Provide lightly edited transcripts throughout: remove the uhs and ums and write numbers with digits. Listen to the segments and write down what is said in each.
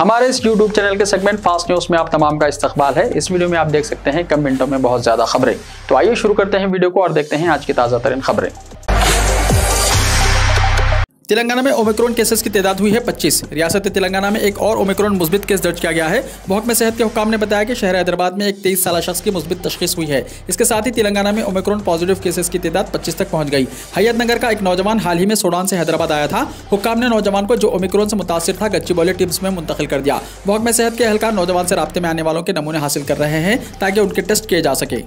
हमारे इस YouTube channel के सेगमेंट फास्ट न्यूज में आप तमाम का इस्तकबाल है। इस वीडियो में आप देख सकते हैं कम मिनटों में बहुत ज्यादा खबरें। तो आइए शुरू करते हैं वीडियो को और देखते हैं आज की ताजा तरीन खबरें। तेलंगाना में ओमिक्रॉन केसेस की तादाद हुई है 25। रियासत तेलंगाना में एक और ओमिक्रॉन मुस्बित केस दर्ज किया गया है। महकमा सेहत के हुक्काम ने बताया कि शहर हैदराबाद में एक 23 साल शख्स की मुस्बित तशखीस हुई है। इसके साथ ही तेलंगाना में ओमिक्रॉन पॉजिटिव केसेस की तादाद 25 तक पहुंच गई। हयातनगर का एक नौजवान हाल ही में सूडान से हैदराबाद आया था। हुक्काम ने नौजवान को जो ओमिक्रॉन से मुतासिर था गच्चीबौली टिम्स में मुंतकिल कर दिया। महकमा सेहत के एहलकार नौजवान से राब्ते में आने वालों के नमूने हासिल कर रहे हैं ताकि उनके टेस्ट किए जा सके।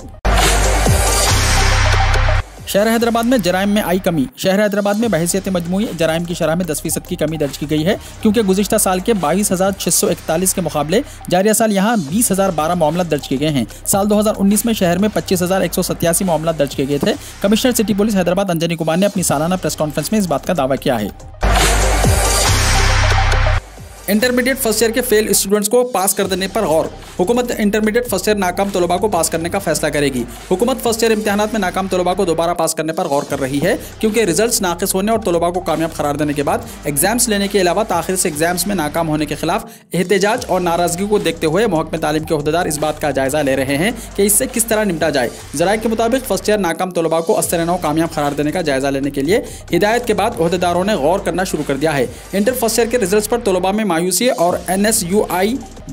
शहर हैदराबाद में जराइम में आई कमी। शहर हैदराबाद में बहैसियत मजमूई जराइम की शरह में 10% की कमी दर्ज की गई है, क्योंकि गुज़िश्ता साल के 22,641 के मुकाबले जारिया साल यहाँ 20,012 मामला दर्ज किए गए हैं। साल 2019 में शहर में 25,187 मामला दर्ज किए गए थे। Commissioner city police Hyderabad Anjani Kumar ने अपनी सालाना प्रेस कॉन्फ्रेंस में इस बात का दावा किया है। इंटरमीडिएट फर्स्ट ईयर के फेल स्टूडेंट्स को पास कर देने पर गौर। हुकूमत इंटरमीडिएट फर्स्ट ईयर नाकाम तलबा को पास करने का फैसला करेगी। हुकूमत फर्स्ट ईयर इम्तिहानात में नाकाम तलबा को दोबारा पास करने पर गौर कर रही है, क्योंकि रिजल्ट्स नाकिस होने और तलबा को कामयाब करार देने के बाद एग्जाम्स लेने के अलावा ताखिर से एग्जाम्स में नाकाम होने के खिलाफ एहतजाज और नाराजगी को देखते हुए महकमे तालीम के अहदेदार इस बात का जायजा ले रहे हैं कि इससे किस तरह निपटा जाए। ज़राए के मुताबिक फर्स्ट ईयर नाकाम तलबा को अस्तर-ए-नौ कामयाब करार देने का जायजा लेने के लिए हिदायत के बाद अहदेदारों ने गौर करना शुरू कर दिया है। इंटर फर्स्ट ईयर के रिजल्ट्स पर तलबा में मायूसी और NSUI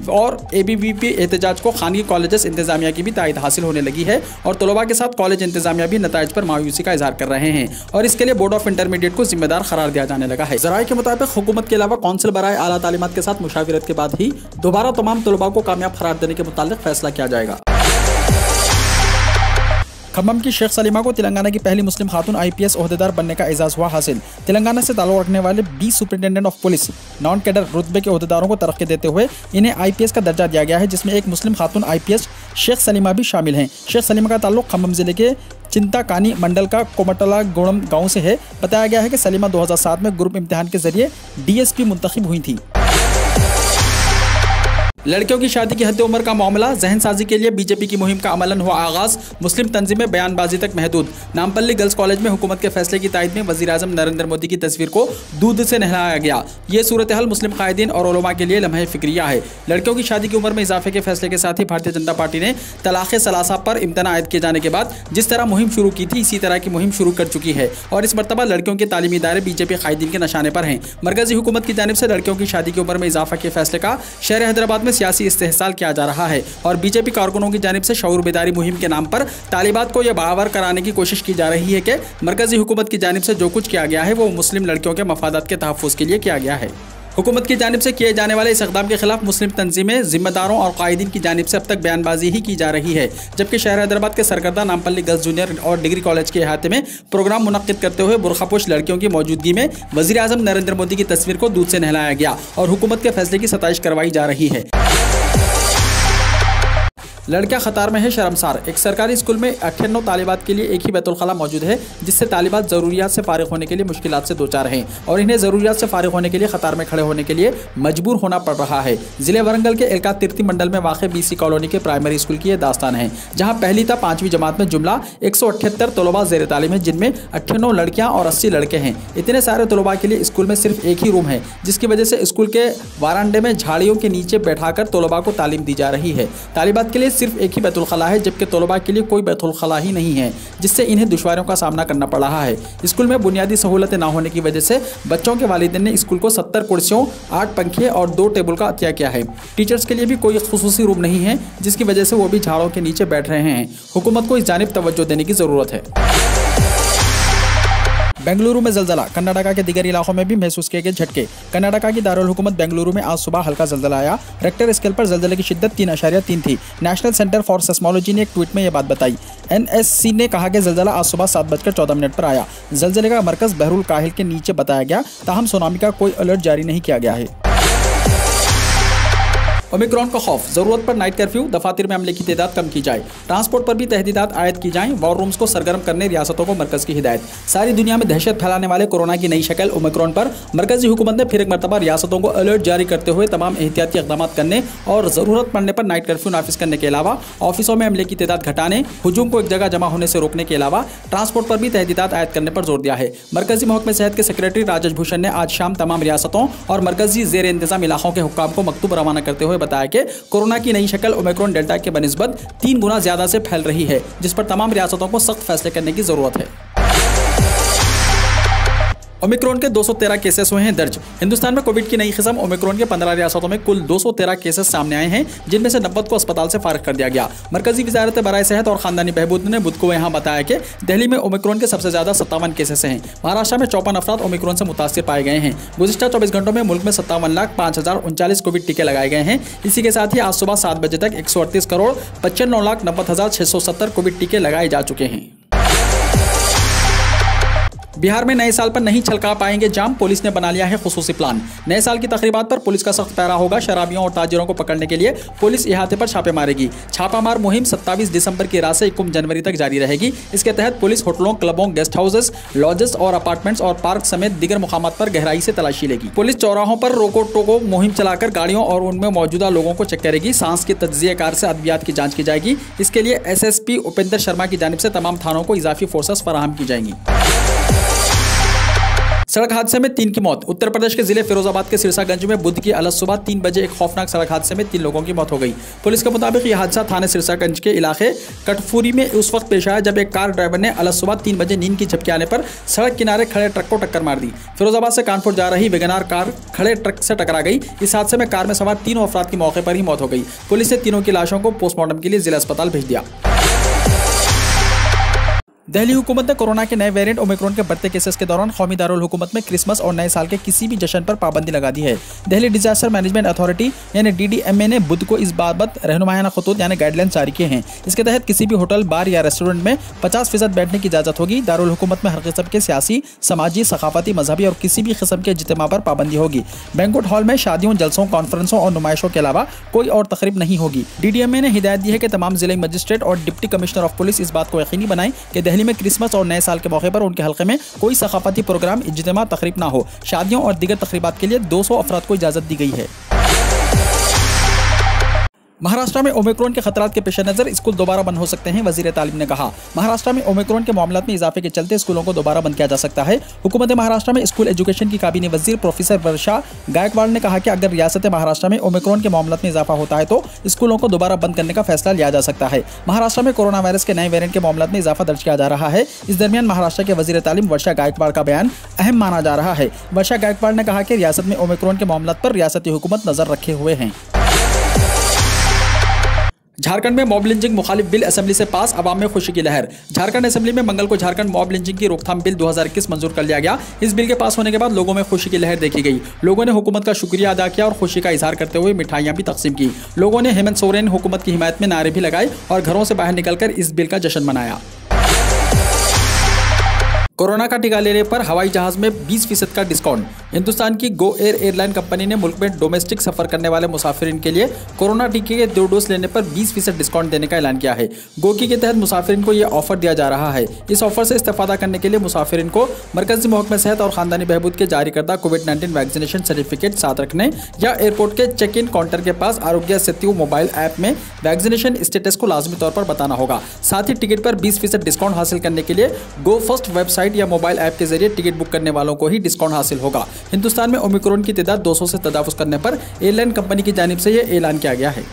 और ABVP एहतजाज को खानगी कॉलेजेस इंतजामिया की भी तायद हासिल होने लगी है और तलबा के साथ कॉलेज इंतजामिया भी नताइज पर मायूसी का इजहार कर रहे हैं और इसके लिए बोर्ड ऑफ इंटरमीडिएट को जिम्मेदार करार दिया जाने लगा है। ज़राए के मुताबिक हुकूमत के अलावा कौंसिल बराए आला तालीमात के साथ मुशाविरत के बाद ही दोबारा तमाम तलबा को कामयाब करार देने के मुताल्लिक फैसला किया जाएगा। खम्मम की शेख सलीमा को तेलंगाना की पहली मुस्लिम खातून IPS ओहदेदार बनने का एजाज़ हुआ हासिल। तेलंगाना से ताल्लुक़ रखने वाले 20 superintendent of police non cadre रुतबे के ओहदेदारों को तरक्की देते हुए इन्हें IPS का दर्जा दिया गया है, जिसमें एक मुस्लिम खातून IPS शेख सलीमा भी शामिल हैं। शेख सलीमा का ताल्लुक़ खम्मम जिले के चिंताकानी मंडल का कोमटला गोड़म गाँव से है। बताया गया है कि सलीमा 2007 में ग्रुप इम्तिहान के जरिए DSP मुंतखब हुई थी। लड़कियों की शादी की हद उम्र का मामला, जहन साजी के लिए बीजेपी की मुहिम का अमलन हुआ आगाज। मुस्लिम तंजीमें बयानबाजी तक महदूद। नामपल्ली गर्ल्स कॉलेज में हुकूमत के फैसले की तायद में वज़ीर आज़म नरेंद्र मोदी की तस्वीर को दूध से नहलाया गया। ये सूरत हाल मुस्लिम कायदीन और उलमा के लिए लम्हे फिक्रिया है। लड़कियों की शादी की उम्र में इजाफे के फैसले के साथ ही भारतीय जनता पार्टी ने तलाक़ सलासा पर इम्तना आयद किए जाने के बाद जिस तरह मुहिम शुरू की थी, इसी तरह की मुहिम शुरू कर चुकी है और इस मरतबा लड़कियों के तालीमी इदारे बीजेपी कायदीन के निशाने पर हैं। मरकजी हुकूमत की जानिब से लड़कियों की शादी की उम्र में इजाफा के फैसले का शहर हैदराबाद में सियासी इस्तेहसाल किया जा रहा है और बीजेपी कारकुनों की जानिब से शऊर बेदारी मुहिम के नाम पर तालिबात को यह बावर कराने की कोशिश की जा रही है कि मरकजी हुकूमत की जानिब से जो कुछ किया गया है वो मुस्लिम लड़कियों के मफादात के तहफ़्फ़ुज़ के लिए किया गया है। हुकूमत की जानिब से किए जाने वाले इस इक़दाम के खिलाफ मुस्लिम तंजीमें, जिम्मेदारों और कायदीन की जानिब से अब तक बयानबाजी ही की जा रही है, जबकि शहर हैदराबाद के सरकर्दा नामपल्ली गर्ल्स जूनियर और डिग्री कॉलेज के अहाते में प्रोग्राम मुनक्किद करते हुए बुरखापोश लड़कियों की मौजूदगी में वज़ीर आज़म नरेंद्र मोदी की तस्वीर को दूध से नहलाया गया और हुकूमत के फैसले की सताइश करवाई जा रही है। लड़कियां खतार में है शर्मसार। एक सरकारी स्कूल में 98 तालिबात के लिए एक ही बैतुल खला मौजूद है, जिससे तालिबात ज़रूरियात से फारिग होने के लिए मुश्किलात से दो चार हैं और इन्हें ज़रूरियात से फारिग होने के लिए खतार में खड़े होने के लिए मजबूर होना पड़ रहा है। ज़िले वरंगल के एलका तिर्ती मंडल में वाक़ BC कॉलोनी के प्राइमरी स्कूल की यह दास्तान है, जहाँ पहली था 5वीं जमात में जुमला 178 तलबा ज़ेर तालीम है, जिनमें 98 लड़कियाँ और 80 लड़के हैं। इतने सारे तलबा के लिए स्कूल में सिर्फ एक ही रूम है, जिसकी वजह से स्कूल के वारांडे में झाड़ियों के नीचे बैठाकर तलबा को तालीम दी जा रही है। तालिबात के लिए सिर्फ एक ही बैतुल खला है, जबकि तलबा के लिए कोई बैतुल खला ही नहीं है, जिससे इन्हें दुश्वारियों का सामना करना पड़ रहा है। स्कूल में बुनियादी सहूलतें ना होने की वजह से बच्चों के वालिदैन ने स्कूल को 70 कुर्सियों, 8 पंखे और 2 टेबल का अतिया किया है। टीचर्स के लिए भी कोई खुसूसी रूम नहीं है, जिसकी वजह से वो भी झाड़ों के नीचे बैठ रहे हैं। हुकूमत को इस जानिब तवज्जो देने की ज़रूरत है। बेंगलुरु में ज़लज़ला, कर्नाटका के दीगर इलाकों में भी महसूस किए गए झटके। कर्नाटका की दारुल हुकूमत बेंगलुरु में आज सुबह हल्का ज़लज़ला आया। रेक्टर स्केल पर ज़लज़ले की शिद्दत 3.3 थी। नेशनल सेंटर फॉर सेस्मोलॉजी ने एक ट्वीट में यह बात बताई। NSC ने कहा कि ज़लज़ला आज सुबह 7:14 पर आया। ज़लज़ले का मरकज़ बहरुल काहिल के नीचे बताया गया, ताहम सुनामी का कोई अलर्ट जारी नहीं किया गया है। ओमिक्रॉन का खौफ, जरूरत पर नाइट कर्फ्यू, दफातर में अमले की तादाद कम की जाए। ट्रांसपोर्ट पर भी तहदीदात आयद की जाएं। वॉर रूम्स को सरगर्म करने रियासतों को मरकज की हिदायत। सारी दुनिया में दहशत फैलाने वाले कोरोना की नई शक्ल ओमिक्रॉन पर मरकजी हुकूमत ने फिर एक मरतबा रियासतों को अलर्ट जारी करते हुए तमाम एहतियाती इक़दाम करने और जरूरत पड़ने पर नाइट कर्फ्यू नाफिज करने के अलावा ऑफिसों में अमले की तादाद घटाने, हुजूम को एक जगह जमा होने से रोकने के अलावा ट्रांसपोर्ट पर भी तहदीदात आयद करने पर जोर दिया है। मरकजी महकमे सेहत के सेक्रेटरी राजेश भूषण ने आज शाम तमाम रियासतों और मरकजी जेर इंतजाम इलाकों के हुक्काम को मकतूब रवाना करते हुए बताया कि कोरोना की नई शक्ल ओमिक्रॉन डेल्टा के बनिस्बत 3 गुना ज्यादा से फैल रही है, जिस पर तमाम रियासतों को सख्त फैसले करने की जरूरत है। ओमिक्रॉन के 213 केसेस हुए हैं दर्ज। हिंदुस्तान में कोविड की नई किस्म ओमिक्रॉन के 15 रियासतों में कुल 213 केसेस सामने आए हैं, जिनमें से 90 को अस्पताल से फारिग कर दिया गया। मरकजी वजारत बराए सेहत और खानदानी बहबूद ने बुध को यहाँ बताया कि दिल्ली में ओमिक्रॉन के सबसे ज्यादा 57 केसेस हैं। महाराष्ट्र में 54 अफराद ओमिक्रॉन से मुतासिर पाए गए हैं। गुज़िश्ता 24 घंटों में मुल्क में 57,05,039 कोविड टीके लगाए गए हैं। इसी के साथ ही आज सुबह 7 बजे तक 138,95,90,670 कोविड टीके लगाए जा चुके हैं। बिहार में नए साल पर नहीं छलका पाएंगे जाम, पुलिस ने बना लिया है खुसूसी प्लान। नए साल की तकरीबात पर पुलिस का सख्त पैरा होगा। शराबियों और ताजिरों को पकड़ने के लिए पुलिस इहाते पर छापे मारेगी। छापामार मुहिम 27 दिसंबर की रात से 21 जनवरी तक जारी रहेगी। इसके तहत पुलिस होटलों, क्लबों, गेस्ट हाउसेस, लॉजेस और अपार्टमेंट्स और पार्क समेत दीगर मुकामात पर गहराई से तलाशी लेगी। पुलिस चौराहों पर रोको टोको मुहिम चलाकर गाड़ियों और उनमें मौजूदा लोगों को चेक करेगी। सांस के तज्जिए कार से अद्वियात की जाँच की जाएगी। इसके लिए SSP उपेंद्र शर्मा की जानिब से तमाम थानों को इजाफी फोर्सेस फराहम की जाएंगी। सड़क हादसे में 3 की मौत। उत्तर प्रदेश के जिले फिरोजाबाद के सिरसागंज में बुध की अलग सुबह 3 बजे एक खौफनाक सड़क हादसे में 3 लोगों की मौत हो गई। पुलिस के मुताबिक यह हादसा थाने सिरसागंज के इलाके कटफूरी में उस वक्त पेश आया जब एक कार ड्राइवर ने अलग सुबह 3 बजे नींद की झपकी आने पर सड़क किनारे खड़े ट्रक को टक्कर मार दी। फिरोजाबाद से कानपुर जा रही वेगनार कार खड़े ट्रक से टकरा गई। इस हादसे में कार में सवार 3 अफराद की मौके पर ही मौत हो गई। पुलिस ने तीनों की लाशों को पोस्टमार्टम के लिए जिला अस्पताल भेज दिया। दिल्ली हुकूमत ने कोरोना के नए वेरिएंट ओमिक्रॉन के बढ़ते केसेस के दौरान कौमी दारुल हुकूमत में क्रिसमस और नए साल के किसी भी जश्न पर पाबंदी लगा दी है। दिल्ली डिजास्टर मैनेजमेंट अथॉरिटी यानी DDMA ने बुध को इस बाबत रहनुमायाना खतूत यानी गाइडलाइंस जारी किए हैं। इसके तहत किसी भी होटल, बार या रेस्टोरेंट में 50% बैठने की इजाजत होगी। दारुल हुकूमत में हर किस्म के सियासी, समाजी, सकाफती, मजहबी और किसी भी किस्म के इज्तिमा पर पाबंदी होगी। बैंक्वेट हॉल में शादियों, जलसों, कॉन्फ्रेंसों और नुमाइशों के अलावा कोई और तकरीब नहीं होगी। DDMA ने हिदायत दी है कि तमाम जिले मजिस्ट्रेट और डिप्टी कमिश्नर ऑफ पुलिस इस बात को यकीनी बनाएं कि दिल्ली में क्रिसमस और नए साल के मौके पर उनके हल्के में कोई सकाफती प्रोग्राम, इज्तिमा, तकरीब ना हो। शादियों और दीगर तकरीबात के लिए 200 अफराद को इजाजत दी गई है। महाराष्ट्र में ओमिक्रॉन के खतरात के पेश नज़र स्कूल दोबारा बंद हो सकते हैं, वजीर तालीम ने कहा। महाराष्ट्र में ओमिक्रॉन के मामलों में इजाफे के चलते स्कूलों को दोबारा बंद किया जा सकता है। हुकूमत महाराष्ट्र में स्कूल एजुकेशन की काबीना वजीर प्रोफेसर वर्षा गायकवाड़ ने कहा कि अगर रियासत महाराष्ट्र में ओमिक्रॉन के मामलों में इजाफा होता है तो स्कूलों को दोबारा बंद करने का फैसला लिया जा सकता है। महाराष्ट्र में कोरोना वायरस के नए वेरिएंट के मामलों में इजाफा दर्ज किया जा रहा है। इस दरमियान महाराष्ट्र के वजीर तालीम वर्षा गायकवाड़ का बयान अहम माना जा रहा है। वर्षा गायकवाड़ ने कहा कि रियासत में ओमिक्रॉन के मामलों पर रियासती हुकूमत नजर रखे हुए हैं। झारखंड में मॉब लिंचिंग मुखालिफ बिल असेंबली से पास, अवाम में खुशी की लहर। झारखंड असेंबली में मंगल को झारखंड मॉब लिंचिंग की रोकथाम बिल 2021 मंजूर कर लिया गया। इस बिल के पास होने के बाद लोगों में खुशी की लहर देखी गई। लोगों ने हुकूमत का शुक्रिया अदा किया और खुशी का इजहार करते हुए मिठाइयां भी तकसीम की। लोगों ने हेमंत सोरेन हुकूमत की हिमायत में नारे भी लगाए और घरों से बाहर निकलकर इस बिल का जश्न मनाया। कोरोना का टीका लेने पर हवाई जहाज में 20% का डिस्काउंट। हिंदुस्तान की गो एयर एयरलाइन कंपनी ने मुल्क में डोमेस्टिक सफर करने वाले मुसाफिरीन के लिए कोरोना टीके के 2 डोज लेने पर 20% डिस्काउंट देने का ऐलान किया है। गोकी के तहत मुसाफिरीन को यह ऑफर दिया जा रहा है। इस ऑफर से इस्तेफादा करने के लिए मुसाफिरीन को मरकजी महकमे सेहत और खानदानी बहबूद के जारी करदा कोविड-19 वैक्सीनेशन सर्टिफिकेट साथ रखने या एयरपोर्ट के चेक इन काउंटर के पास आरोग्य सेतु मोबाइल ऐप में वैक्सीनेशन स्टेटस को लाजमी तौर पर बताना होगा। साथ ही टिकट पर 20% डिस्काउंट हासिल करने के लिए गो फर्स्ट वेबसाइट या मोबाइल ऐप के जरिए टिकट बुक करने वालों को ही डिस्काउंट हासिल होगा। हिंदुस्तान में ओमिक्रॉन की तादाद 200 से तजावुज करने पर एयरलाइन कंपनी की जानिब से यह ऐलान किया गया है।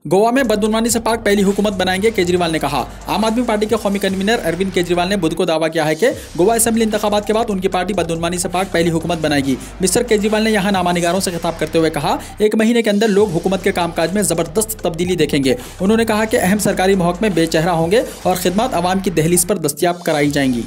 गोवा में बदउनवानी से पाक पहली हुकूमत बनाएंगे, केजरीवाल ने कहा। आम आदमी पार्टी के कौमी कन्वीनर अरविंद केजरीवाल ने बुध को दावा किया है कि गोवा असेंबली इंतखाबात के बाद उनकी पार्टी बदउनवानी से पाक पहली हुकूमत बनाएगी। मिस्टर केजरीवाल ने यहां नामानिगारों से खिताब करते हुए कहा, 1 महीने के अंदर लोग हुकूमत के कामकाज में जबरदस्त तब्दीली देखेंगे। उन्होंने कहा कि अहम सरकारी महकमे बेचेहरा होंगे और खिदमत आवाम की दहलीज पर दस्तयाब कराई जाएंगी।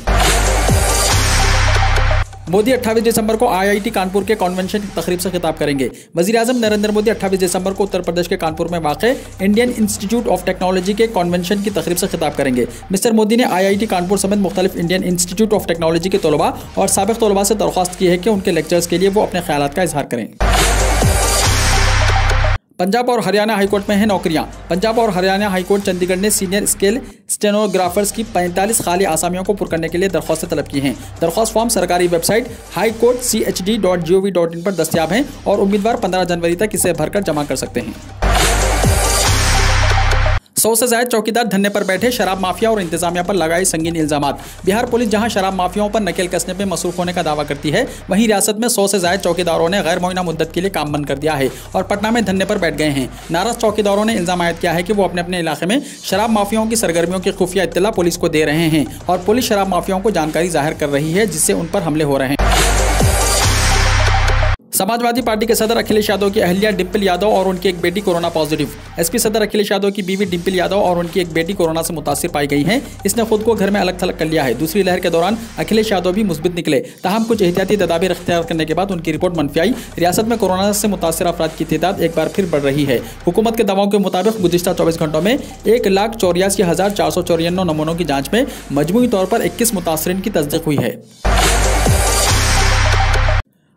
मोदी 28 दिसंबर को IIT कानपुर के कॉन्वेंशन की तकरीब से खिताब करेंगे। वज़ीर-ए-आज़म नरेंद्र मोदी 28 दिसंबर को उत्तर प्रदेश के कानपुर में वाक़े इंडियन इंस्टीट्यूट ऑफ टेक्नोलॉजी के कॉन्वेंशन की तकरीब से खिताब करेंगे। मिस्टर मोदी ने IIT कानपुर समेत मुख्तलिफ इंडियन इंस्टीट्यूट ऑफ टेक्नोलॉजी के तलबा और साबिक़ तलबा से दरख्वास्त की है कि उनके लेक्चर्स के लिए वो अपने ख्यालात का इजहार करें। पंजाब और हरियाणा हाईकोर्ट में हैं नौकरियां। पंजाब और हरियाणा हाईकोर्ट चंडीगढ़ ने सीनियर स्केल स्टेनोग्राफर्स की 45 खाली आसामियों को पुर करने के लिए दरख्वास्तें तलब की हैं। दरख्वास्त फॉर्म सरकारी वेबसाइट highcourt.chd.gov.in पर दस्तयाब हैं और उम्मीदवार 15 जनवरी तक इसे भरकर जमा कर सकते हैं। 100 से ज्यादा चौकीदार धरने पर बैठे, शराब माफिया और इंतजामिया पर लगाए संगीन इल्जामात। बिहार पुलिस जहां शराब माफियाओं पर नकेल कसने में मसरूफ होने का दावा करती है, वहीं रियासत में 100 से ज्यादा चौकीदारों ने गैर मुअय्यना मुद्दत के लिए काम बंद कर दिया है और पटना में धरने पर बैठ गए हैं। नाराज चौकीदारों ने इल्जाम आयद किया है कि वो अपने अपने इलाके में शराब माफियाओं की सरगर्मियों की खुफिया इत्तला पुलिस को दे रहे हैं और पुलिस शराब माफियाओं को जानकारी जाहिर कर रही है, जिससे उन पर हमले हो रहे हैं। समाजवादी पार्टी के सदर अखिलेश यादव की अहलिया डिम्पल यादव और उनकी एक बेटी कोरोना पॉजिटिव। एसपी सदर अखिलेश यादव की बीवी डिम्पल यादव और उनकी एक बेटी कोरोना से मुतासिर पाई गई हैं। इसने खुद को घर में अलग थलग कर लिया है। दूसरी लहर के दौरान अखिलेश यादव भी मुस्बित निकले, ताहम कुछ एहतियाती तदाबीर इख्तियार करने के बाद उनकी रिपोर्ट मनफी आई। रियासत में कोरोना से मुतासिर अफराद की तादाद एक बार फिर बढ़ रही है। हुकूमत के दावों के मुताबिक गुज़िश्ता 84 घंटों में 1,84,494 नमूनों की जाँच में मजमूई तौर पर 21 मुतासरीन की तस्दीक हुई है।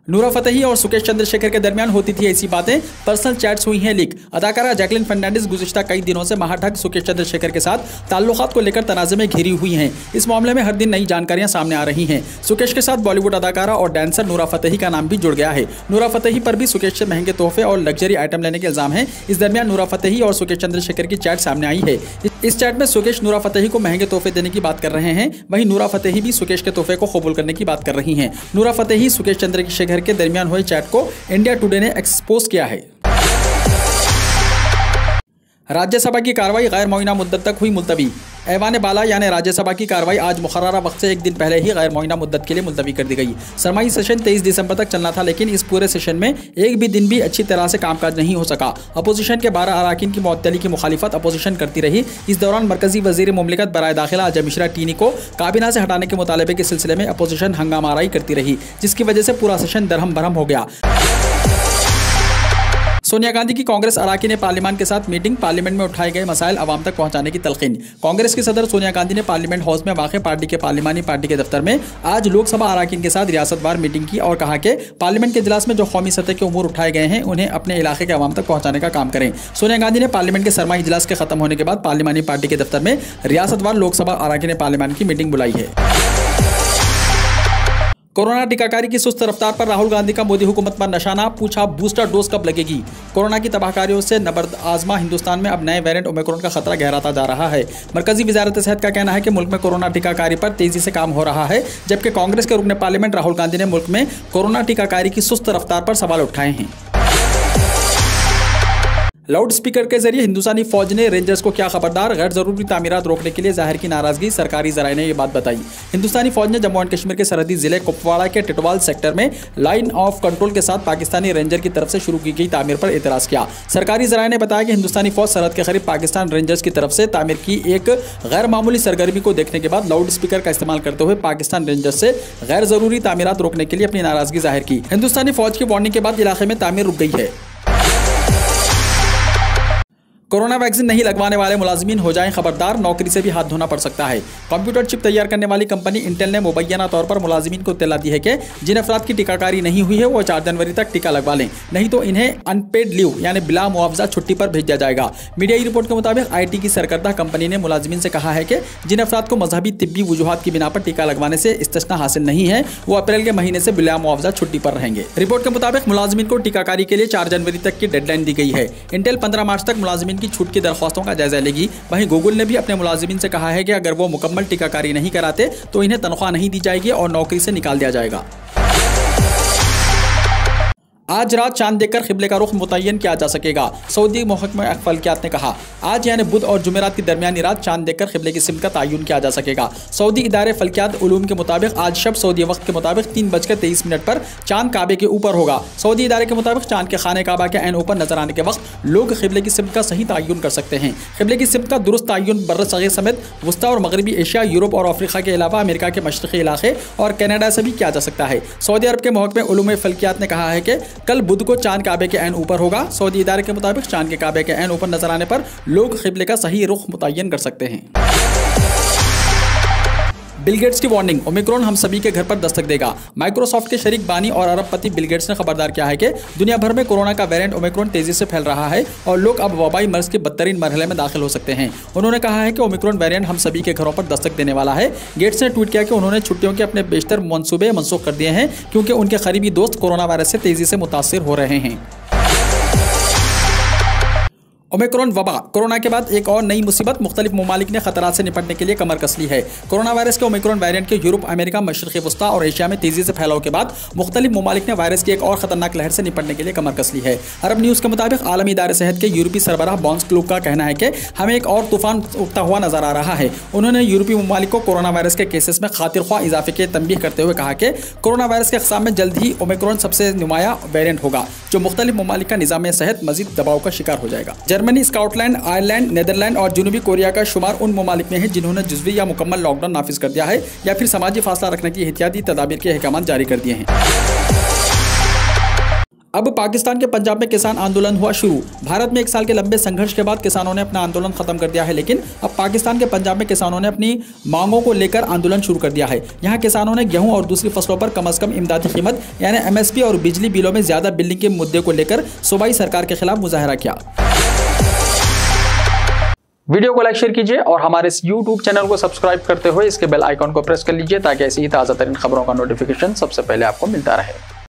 नूरा फतेही और सुकेश चंद्रशेखर के दरमियान होती थी ऐसी बातें, पर्सनल चैट्स हुई हैं लीक। अदाकारा जैकलिन फर्नांडिस गुज़िश्ता कई दिनों से महाठग सुकेश चंद्रशेखर के साथ ताल्लुकात को लेकर तनाज़े में घिरी हुई हैं। इस मामले में हर दिन नई जानकारियां सामने आ रही हैं। सुकेश के साथ बॉलीवुड अदाकारा और डांसर नूरा फतेही का नाम भी जुड़ गया है। नूरा फतेही पर भी सुकेश से महंगे तोहफे और लग्जरी आइटम लेने के इल्जाम है। इस दरमियान नूरा फतेही और सुकेश चंद्रशेखर की चैट सामने आई है। इस चैट में सुकेश नूरा फतेही को महंगे तोहफे देने की बात कर रहे हैं, वहीं नूरा फतेही भी सुकेश के तोहफे को कबूल करने की बात कर रही हैं। नूरा फतेही सुकेश चंद्रशेखर के दरमियान हुए चैट को इंडिया टुडे ने एक्सपोज किया है। राज्यसभा की कार्रवाई गैर मुअय्यना मुद्दत तक हुई मुलतवी। ऐवान बाला यानी राज्यसभा की कार्रवाई आज मुकर्ररा वक्त से एक दिन पहले ही गैर मुअय्यना मुद्दत के लिए मुलतवी कर दी गई। सरमाई सेशन 23 दिसंबर तक चलना था, लेकिन इस पूरे सेशन में एक भी दिन भी अच्छी तरह से कामकाज नहीं हो सका। अपोजिशन के 12 अराकीन की मुअत्तली की मुखालिफत अपोजिशन करती रही। इस दौरान मरकजी वजीर मुमलिकत बराए दाखिला अजय मिश्रा टीनी को काबीना से हटाने के मुतालबे के सिलसिले में अपोजिशन हंगामाराई करती रही, जिसकी वजह से पूरा सेशन दरहम बरहम हो गया। सोनिया गांधी की कांग्रेस अराकीन पार्लियामेंट के साथ मीटिंग, पार्लियामेंट में उठाए गए मसाइल अवाम तक पहुंचाने की तलकीन। कांग्रेस की सदर सोनिया गांधी ने पार्लियामेंट हाउस में वाक़ पार्टी के पार्लिमानी पार्टी के दफ्तर में आज लोकसभा अराकीन के साथ रियासतवार मीटिंग की और कहा कि पार्लियामेंट के इजलास में जो कौमी सतह के उमूर उठाए गए हैं उन्हें अपने इलाके के अवाम तक पहुंचाने का काम करें। सोनिया गांधी ने पार्लियामेंट के सरमाई इजलास के खत्म होने के बाद पार्लिमानी पार्टी के दफ्तर में रियासतवार लोकसभा अराकीन पार्लियामेंट की मीटिंग बुलाई है। कोरोना टीकाकारी की सुस्त रफ्तार पर राहुल गांधी का मोदी हुकूमत पर निशाना, पूछा बूस्टर डोज कब लगेगी। कोरोना की तबाहकारियों से नबर्द आजमा हिंदुस्तान में अब नए वेरिएंट ओमिक्रॉन का खतरा गहराता जा रहा है। मरकजी वजारत सेहत का कहना है कि मुल्क में कोरोना टीकाकारी पर तेजी से काम हो रहा है, जबकि कांग्रेस के रुकने पार्लियामेंट राहुल गांधी ने मुल्क में कोरोना टीकाकारी की सुस्त रफ्तार पर सवाल उठाए हैं। लाउड स्पीकर के जरिए हिंदुस्तानी फौज ने रेंजर्स को किया खबरदार, गैर जरूरी तामीरात रोकने के लिए जाहिर की नाराजगी। सरकारी जराये ने यह बात बताई। हिंदुस्तानी फौज ने जम्मू एंड कश्मीर के सरहदी जिले कुपवाड़ा के टिटवाल सेक्टर में लाइन ऑफ कंट्रोल के साथ पाकिस्तानी रेंजर की तरफ से शुरू की गई तामीर पर एतराज किया। सरकारी जराये ने बताया कि हिंदुस्तानी फौज सरहद के करीब पाकिस्तान रेंजर्स की तरफ से तामीर की एक गैर मामूली सरगर्मी को देखने के बाद लाउड स्पीकर का इस्तेमाल करते हुए पाकिस्तान रेंजर्स से गैर जरूरी तामीरात रोकने के लिए अपनी नाराजगी जाहिर की। हिंदुस्तानी फौज की वार्निंग के बाद इलाके में तामीर रुक गई है। कोरोना वैक्सीन नहीं लगवाने वाले मुलाजिमीन हो जाएं खबरदार, नौकरी से भी हाथ धोना पड़ सकता है। कंप्यूटर चिप तैयार करने वाली कंपनी इंटेल ने मुबैना तौर पर मुलाजिमीन को इत्तला दी है कि जिन अफराद की टीकाकारी नहीं हुई है वो 4 जनवरी तक टीका लगवा लें, नहीं तो इन्हें अनपेड लीव यानी बिला मुआवजा छुट्टी पर भेजा जाएगा। मीडिया की रिपोर्ट के मुताबिक IT की सरकर्दा कंपनी ने मुलाजिमीन से कहा है कि जिन अफराद को मजहबी तिब्बी वजूहात की बिना पर टीका लगवाने से इस्तिस्ना हासिल नहीं है, वो अप्रैल के महीने से बिला मुआवजा छुट्टी पर रहेंगे। रिपोर्ट के मुताबिक मुलाजिमीन को टीकाकारी के लिए 4 जनवरी तक की डेडलाइन दी गई है। इंटेल 15 मार्च तक मुलाजिमीन की छूट की दरख्वास्तों का जायजा लेगी। वहीं गूगल ने भी अपने मुलाजिमीन से कहा है कि अगर वो मुकम्मल टीकाकारी नहीं कराते तो इन्हें तनख्वाह नहीं दी जाएगी और नौकरी से निकाल दिया जाएगा। आज रात चांद देखकर क़िबले का रुख मुतय्यन किया जा सकेगा। सऊदी महकमा फल्कियात ने कहा आज यानी बुध और जुमेरात की दरमियानी रात चांद देखकर क़िबले की सिमत का तयन किया जा सकेगा। सऊदी इदारे फल्कियात उलूम के मुताबिक आज शब सऊदी वक्त के मुताबिक 3:23 पर चांद काबे के ऊपर होगा। सऊदी इदारे के मुताबिक चांद के खाने काबा के ऐन ऊपर नजर आने के वक्त लोग क़िबले की सिमत का सही तयन कर सकते हैं। क़िबले की सिमत का दुरुस्त तयन बर्र सगीर समेत वस्ता और मगरबी एशिया, यूरोप और अफ्रीका के अलावा अमेरिका के मशरक़ी इलाके और कनाडा से भी किया जा सकता है। सऊदी अरब के महकमे उलूम फल्कियात ने कहा है कि कल बुध को चांद काबे के ऐन ऊपर होगा। सऊदी इदारे के मुताबिक चांद के काबे के ऐन ऊपर नजर आने पर लोग क़िबले का सही रुख मुतय्यन कर सकते हैं। बिल गेट्स की वार्निंग, ओमिक्रॉन हम सभी के घर पर दस्तक देगा। माइक्रोसॉफ्ट के शरीक बानी और अरबपति बिल गेट्स ने खबरदार किया है कि दुनिया भर में कोरोना का वेरिएंट ओमिक्रॉन तेजी से फैल रहा है और लोग अब वबाई मर्ज के बदतरीन मरहले में दाखिल हो सकते हैं। उन्होंने कहा है कि ओमिक्रॉन वेरिएंट हम सभी के घरों पर दस्तक देने वाला है। गेट्स ने ट्वीट किया कि उन्होंने छुट्टियों के अपने बेशतर मंसूबे मनसूख कर दिए हैं क्योंकि उनके करीबी दोस्त कोरोना वायरस से तेजी से मुतासिर हो रहे हैं। ओमिक्रॉन वबा, कोरोना के बाद एक और नई मुसीबत। मुख्तलिफ ममालिक ने खतरात से निपटने के लिए कमर कस ली है। कोरोना वायरस के ओमिक्रॉन वेरिएंट के यूरोप, अमेरिका, मशरिक़ी वस्ता और एशिया में तेजी से फैलाव के बाद मुख्तलिफ ममालिक ने वायरस की एक और खतरनाक लहर से निपटने के लिए कमर कस ली है। अरब न्यूज़ के मुताबिक आलमी इदारे सेहत के यूरोपीय सरबराह बॉन्स क्लूब का कहना है कि हमें एक और तूफान उठता हुआ नजर आ रहा है। उन्होंने यूरोपीय ममालिक को कोरोना वायरस के केसेस में खातिर ख्वाह इजाफे के तंबीह करते हुए कहा कि कोरोना वायरस के अक़साम में जल्द ही ओमिक्रॉन सबसे नुमाया वेरिएंट होगा जो मुख्तलिफ ममालिक का निज़ाम सेहत मजीद दबाव का शिकार हो जाएगा। जर्मनी, स्कॉटलैंड, आयरलैंड, नीदरलैंड और जनूबी कोरिया का शुमार उन ममालिक में है जिन्होंने जुज़वी या मुकम्मल लॉकडाउन नाफिज कर दिया है या फिर समाजी फासला रखने की एहतियाती तदाबीर के अहकाम जारी कर दिए हैं। अब पाकिस्तान के पंजाब में किसान आंदोलन हुआ शुरू। भारत में एक साल के लंबे संघर्ष के बाद किसानों ने अपना आंदोलन खत्म कर दिया है, लेकिन अब पाकिस्तान के पंजाब में किसानों ने अपनी मांगों को लेकर आंदोलन शुरू कर दिया है। यहाँ किसानों ने गेहूं और दूसरी फसलों पर कम से कम इमदादी कीमत यानी MSP और बिजली बिलों में ज्यादा बिलिंग के मुद्दे को लेकर सूबाई सरकार के खिलाफ मुजाहरा किया। वीडियो को लाइक शेयर कीजिए और हमारे इस YouTube चैनल को सब्सक्राइब करते हुए इसके बेल आइकॉन को प्रेस कर लीजिए ताकि ऐसी ही ताज़ा तरीन खबरों का नोटिफिकेशन सबसे पहले आपको मिलता रहे।